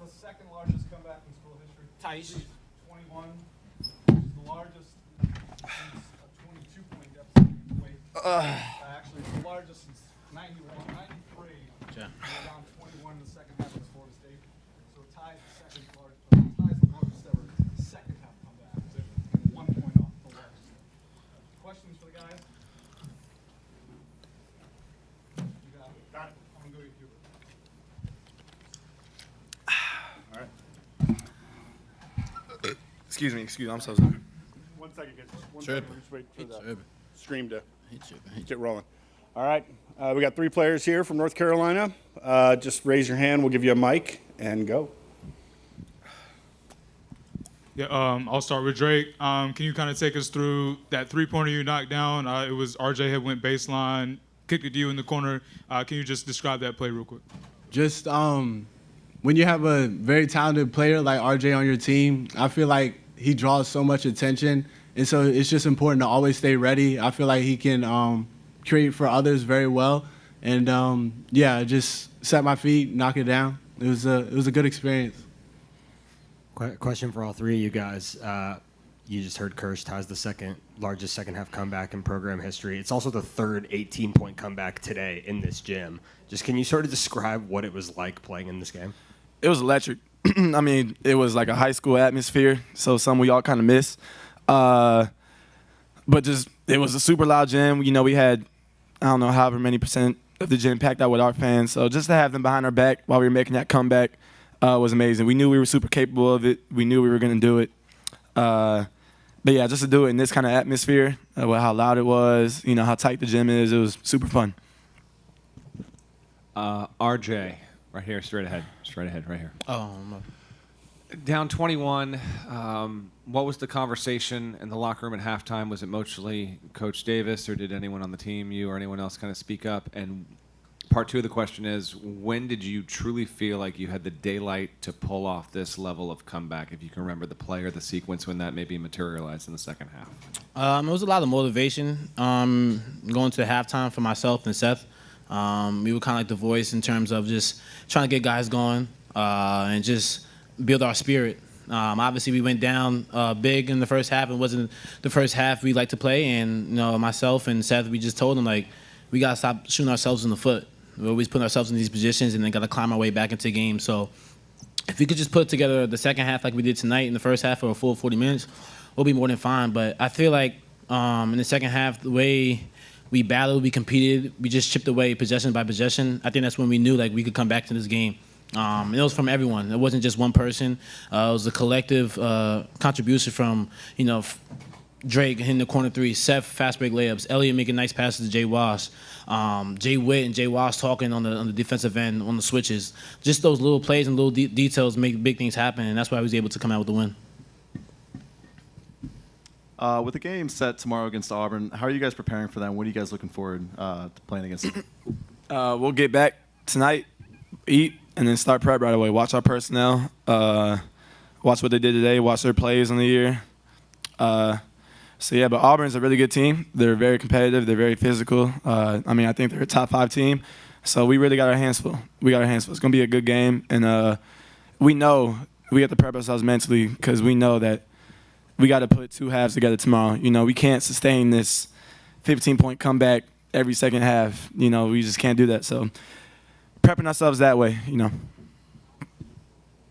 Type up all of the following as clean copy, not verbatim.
the second largest comeback in school history. Tice. 21, which is the largest since a 22-point deficit. Actually, it's the largest since 93. Yeah. We were down 21 in the second half against Florida State. So it ties the largest ever second half comeback. And 1 point off the largest. Questions for the guys? You got it. I'm going to go with Hubert. Excuse me, I'm so sorry. 1 second, guys. One Tripping. second. We're just waiting for He the tripping. stream to He tripping. get rolling. All right. We got 3 players here from North Carolina. Just raise your hand. We'll give you a mic and go. Yeah, I'll start with Drake. Can you kind of take us through that three-pointer you knocked down? It was RJ had went baseline, kicked it to you in the corner. Can you just describe that play real quick? Just when you have a very talented player like RJ on your team, I feel like he draws so much attention, and so it's just important to always stay ready. I feel like he can create for others very well, and just set my feet, knock it down. It was a good experience. Question for all three of you guys. You just heard Kirsch ties the second largest second half comeback in program history. It's also the third 18-point comeback today in this gym. Just can you sort of describe what it was like playing in this game? It was electric. I mean, it was like a high school atmosphere, so some we all kind of miss. But just it was a super loud gym. You know, we had, I don't know, however many percent of the gym packed out with our fans. So just to have them behind our back while we were making that comeback was amazing. We knew we were super capable of it. We knew we were going to do it. But, yeah, just to do it in this kind of atmosphere, with how loud it was, you know, how tight the gym is, it was super fun. RJ, right here, straight ahead, right here. Oh, no. Down 21, what was the conversation in the locker room at halftime? Was it mostly Coach Davis, or did anyone on the team, you or anyone else, kind of speak up? And part two of the question is, when did you truly feel like you had the daylight to pull off this level of comeback, if you can remember the play or the sequence when that maybe materialized in the second half? It was a lot of motivation going to halftime for myself and Seth. We were kind of like the voice in terms of just trying to get guys going and just build our spirit. Obviously, we went down big in the first half. It wasn't the first half we like to play, and myself and Seth, we just told them like we gotta stop shooting ourselves in the foot. We're always putting ourselves in these positions and then gotta climb our way back into games. So if we could just put together the second half like we did tonight in the first half for a full 40 minutes, we'll be more than fine. But I feel like in the second half, the way we battled, we competed, we just chipped away possession by possession. I think that's when we knew like we could come back to this game. And it was from everyone. It wasn't just one person. It was a collective contribution from, Drake hitting the corner three, Seth fast break layups, Elliott making nice passes to Jay Wash, Jay Witt and Jay Wash talking on the defensive end on the switches. Just those little plays and little details make big things happen, and that's why I was able to come out with the win. With the game set tomorrow against Auburn, how are you guys preparing for that? What are you guys looking forward to playing against them? We'll get back tonight, eat, and then start prep right away. Watch our personnel, watch what they did today, watch their plays on the year. But Auburn's a really good team. They're very competitive. They're very physical. I think they're a top 5 team. So we really got our hands full. It's going to be a good game. And we know we have to prep ourselves mentally because we know that we got to put 2 halves together tomorrow. We can't sustain this 15-point comeback every second half. We just can't do that. So prepping ourselves that way,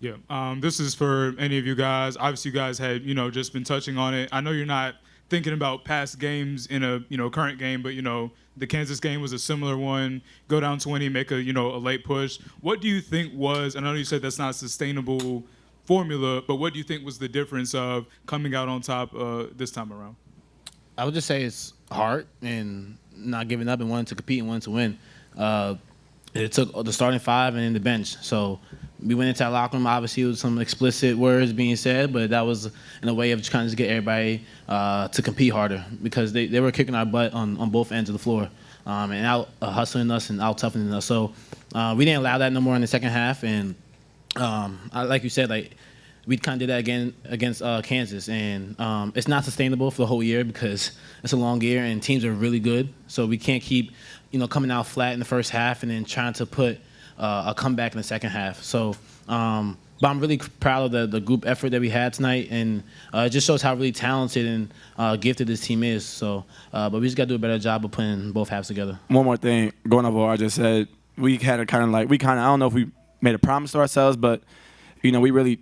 Yeah, this is for any of you guys. Obviously, you guys had, just been touching on it. I know you're not thinking about past games in a, current game, but, the Kansas game was a similar one. Go down 20, make a, a late push. What do you think was, I know you said that's not a sustainable formula, but what do you think was the difference of coming out on top this time around? I would just say it's heart and not giving up and wanting to compete and wanting to win. It took the starting 5 and then the bench. So we went into our locker room, obviously with some explicit words being said, but that was in a way of trying to get everybody to compete harder because they were kicking our butt on both ends of the floor and out hustling us and out toughening us. So we didn't allow that no more in the second half. And like you said, we kind of did that again against Kansas. And it's not sustainable for the whole year because it's a long year and teams are really good. So we can't keep coming out flat in the first half and then trying to put a comeback in the second half. So, but But I'm really proud of the group effort that we had tonight, and it just shows how really talented and gifted this team is. So, but we just got to do a better job of putting both halves together. One more thing, going over what I just said, we had a kind of I don't know if we made a promise to ourselves, but, we really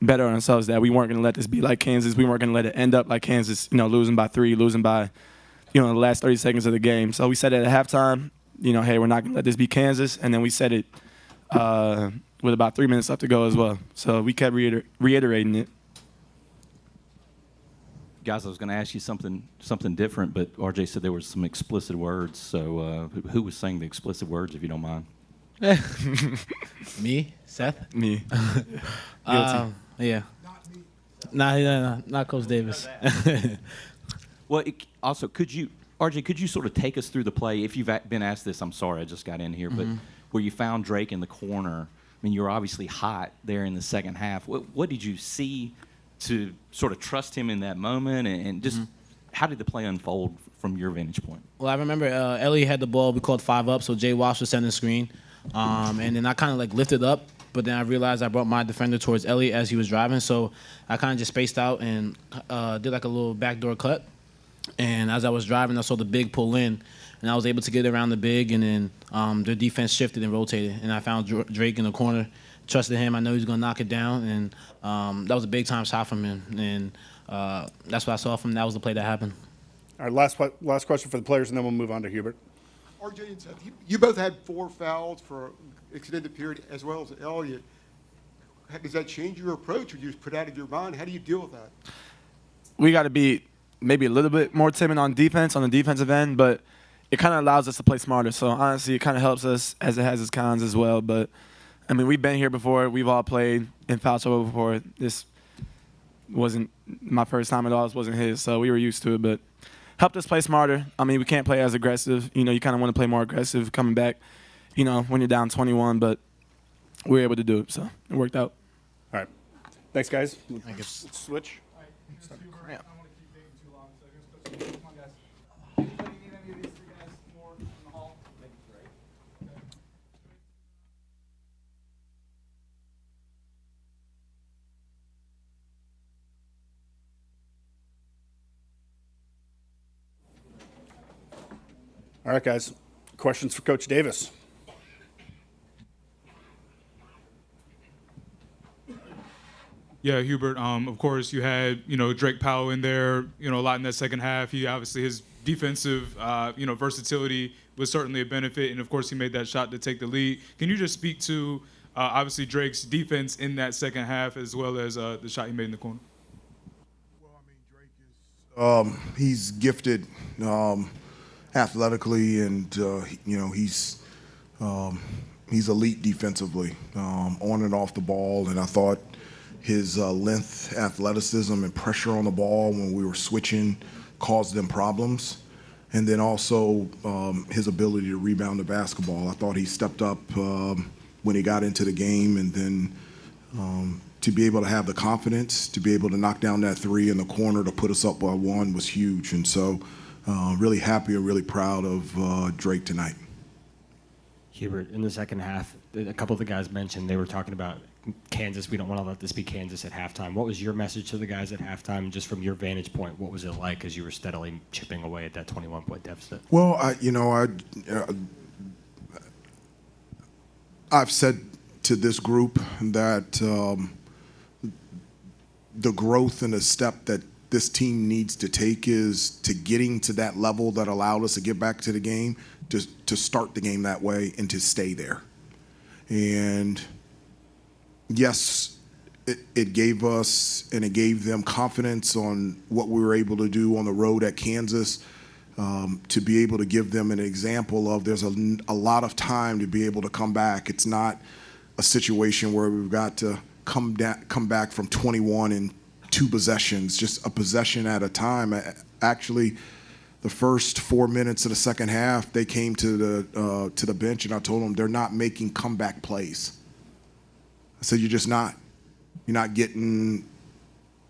bet on ourselves that we weren't going to let this be like Kansas. We weren't going to let it end up like Kansas, losing by 3, losing by, the last 30 seconds of the game. So we said it at halftime, hey, we're not going to let this be Kansas. And then we said it with about 3 minutes left to go as well. So we kept reiterating it. Guys, I was going to ask you something different, but RJ said there were some explicit words. So who was saying the explicit words, if you don't mind? Me? Seth? Me. Yeah. Not Coach Davis. Well, also, RJ, could you sort of take us through the play? If you've been asked this, I'm sorry, I just got in here, but where you found Drake in the corner, I mean, you were obviously hot there in the second half. What did you see to sort of trust him in that moment, and just how did the play unfold from your vantage point? Well, I remember Ellie had the ball. We called 5 up, so Jay Walsh was sending the screen. And then I kind of lifted up, but then I realized I brought my defender towards Ellie as he was driving, so I kind of just spaced out and did a little backdoor cut. And as I was driving, I saw the big pull in, and I was able to get around the big, and then their defense shifted and rotated, and I found Drake in the corner, trusted him. I know he was going to knock it down, and that was a big-time shot from him, and that's what I saw from him. That was the play that happened. All right, last question for the players, and then we'll move on to Hubert. RJ and Seth, you both had 4 fouls for an extended period, as well as Elliott. Does that change your approach, or you just put out of your mind? How do you deal with that? We got to be maybe a little bit more timid on defense, on the defensive end, but it kind of allows us to play smarter. So, honestly, it kind of helps us as it has its cons as well. But, I mean, we've been here before. We've all played in foul trouble before. This wasn't my first time at all. This wasn't his, so we were used to it. But helped us play smarter. I mean, we can't play as aggressive. You kind of want to play more aggressive coming back, when you're down 21. But we were able to do it, so it worked out. All right. Thanks, guys. Let's switch. Come on, guys. Anybody need any of these 3 guys more in the hall? That'd be great. Okay. All right, guys. Questions for Coach Davis? Yeah, Hubert. Of course, you had Drake Powell in there. A lot in that second half. He obviously his defensive versatility was certainly a benefit, and of course he made that shot to take the lead. Can you just speak to obviously Drake's defense in that second half as well as the shot he made in the corner? Well, I mean, Drake is he's gifted athletically, and he's elite defensively on and off the ball, and I thought his length, athleticism, and pressure on the ball when we were switching caused them problems. And then also his ability to rebound the basketball. I thought he stepped up when he got into the game, and then to be able to have the confidence, to be able to knock down that 3 in the corner to put us up by 1 was huge. And so really happy and really proud of Drake tonight. Hubert, in the second half, a couple of the guys mentioned they were talking about Kansas. We don't want to let this be Kansas at halftime. What was your message to the guys at halftime, just from your vantage point? What was it like as you were steadily chipping away at that 21-point deficit? Well, I've said to this group that the growth and the step that this team needs to take is to getting to that level that allowed us to get back to the game, to start the game that way and to stay there. And yes, it gave us and it gave them confidence on what we were able to do on the road at Kansas, to be able to give them an example of there's a lot of time to be able to come back. It's not a situation where we've got to come back from 21 in 2 possessions, just a possession at a time. Actually, the first 4 minutes of the second half, they came to the bench, and I told them they're not making comeback plays. I said, you're just not. You're not getting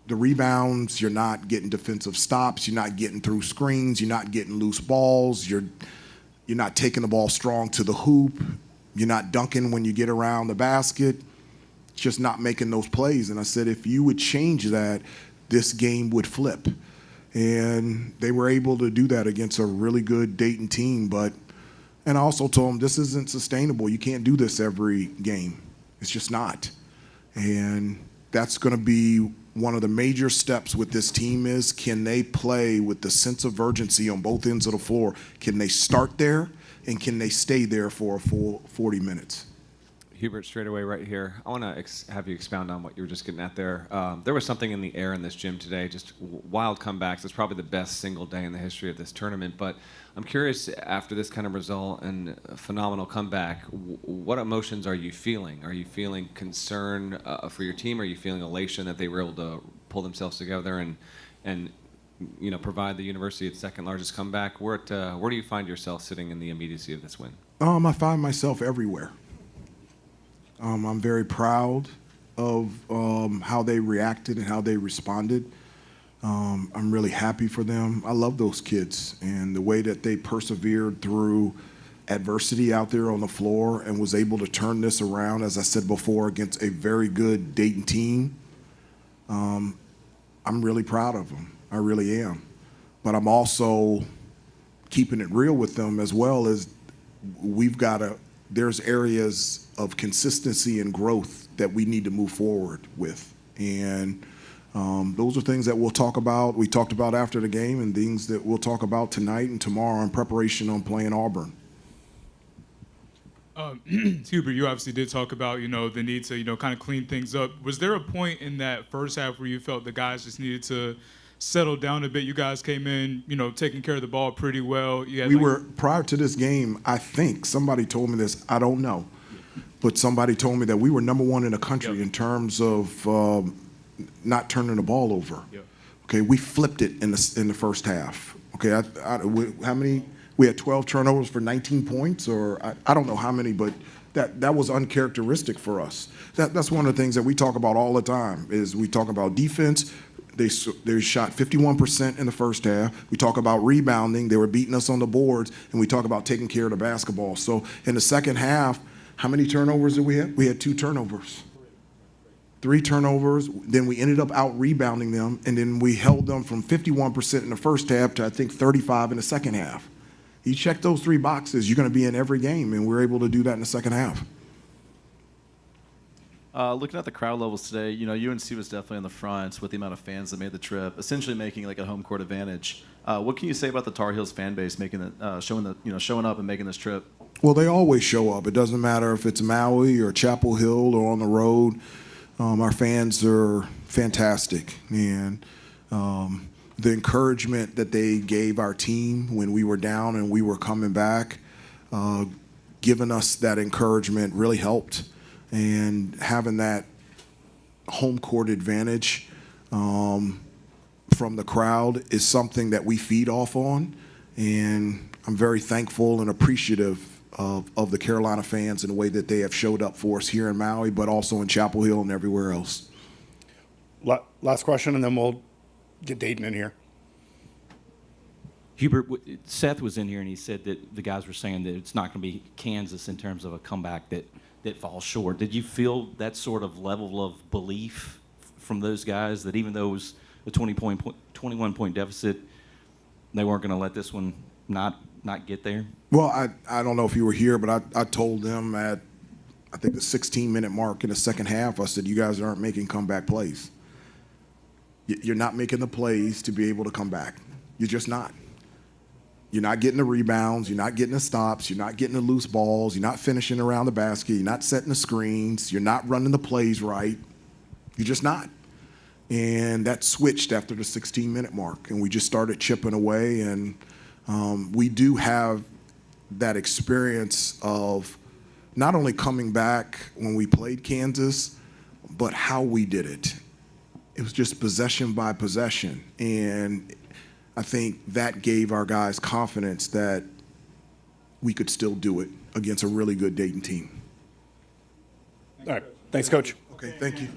the rebounds. You're not getting defensive stops. You're not getting through screens. You're not getting loose balls. You're not taking the ball strong to the hoop. You're not dunking when you get around the basket. just not making those plays. And I said, if you would change that, this game would flip. And they were able to do that against a really good Dayton team. And I also told them, this isn't sustainable. You can't do this every game. It's just not. And that's going to be one of the major steps with this team is, can they play with the sense of urgency on both ends of the floor? Can they start there, and can they stay there for a full 40 minutes? Hubert, straight away right here. I want to have you expound on what you were just getting at there. There was something in the air in this gym today, just wild comebacks. It's probably the best single day in the history of this tournament. But I'm curious, after this kind of result and a phenomenal comeback, what emotions are you feeling? Are you feeling concern for your team? Are you feeling elation that they were able to pull themselves together and provide the university its second largest comeback? Where do you find yourself sitting in the immediacy of this win? I find myself everywhere. I'm very proud of how they reacted and how they responded. I'm really happy for them. I love those kids and the way that they persevered through adversity out there on the floor and was able to turn this around, as I said before, against a very good Dayton team. I'm really proud of them. I really am. But I'm also keeping it real with them as well as there's areas of consistency and growth that we need to move forward with. And those are things that we'll talk about. We talked about after the game, and things that we'll talk about tonight and tomorrow in preparation on playing Auburn. Hubert, you obviously did talk about, the need to, kind of clean things up. Was there a point in that first half where you felt the guys just needed to settle down a bit? You guys came in, taking care of the ball pretty well. Prior to this game, I think somebody told me this, I don't know, but somebody told me that we were number one in the country in terms of not turning the ball over. Okay, we flipped it in the first half. Okay, how many? We had 12 turnovers for 19 points, or I don't know how many, but that was uncharacteristic for us. That's one of the things that we talk about all the time, is we talk about defense. They shot 51% in the first half. We talk about rebounding. They were beating us on the boards, and we talk about taking care of the basketball. So in the second half, how many turnovers did we have? We had 2 turnovers. 3 turnovers. Then we ended up out-rebounding them, and then we held them from 51% in the first half to, I think, 35 in the second half. You check those 3 boxes, you're going to be in every game, and we're able to do that in the second half. Looking at the crowd levels today, UNC was definitely on the front with the amount of fans that made the trip, essentially making like a home court advantage. What can you say about the Tar Heels fan base showing up and making this trip? Well, they always show up. It doesn't matter if it's Maui or Chapel Hill or on the road. Our fans are fantastic, and the encouragement that they gave our team when we were down and we were coming back, giving us that encouragement really helped. And having that home court advantage from the crowd is something that we feed off on. And I'm very thankful and appreciative of the Carolina fans and the way that they have showed up for us here in Maui, but also in Chapel Hill and everywhere else. Last question, and then we'll get Dayton in here. Hubert, Seth was in here, and he said that the guys were saying that it's not going to be Kansas in terms of a comeback that falls short. Did you feel that sort of level of belief from those guys, that even though it was a 21-point deficit, they weren't going to let this one not get there? Well, I don't know if you were here, but I told them at, I think, the 16-minute mark in the second half, I said, you guys aren't making comeback plays. You're not making the plays to be able to come back. You're just not. You're not getting the rebounds. You're not getting the stops. You're not getting the loose balls. You're not finishing around the basket. You're not setting the screens. You're not running the plays right. You're just not. And that switched after the 16-minute mark, and we just started chipping away. And we do have that experience of not only coming back when we played Kansas, but how we did it. It was just possession by possession. And I think that gave our guys confidence that we could still do it against a really good Dayton team. All right. Thanks, Coach. Okay, thank you.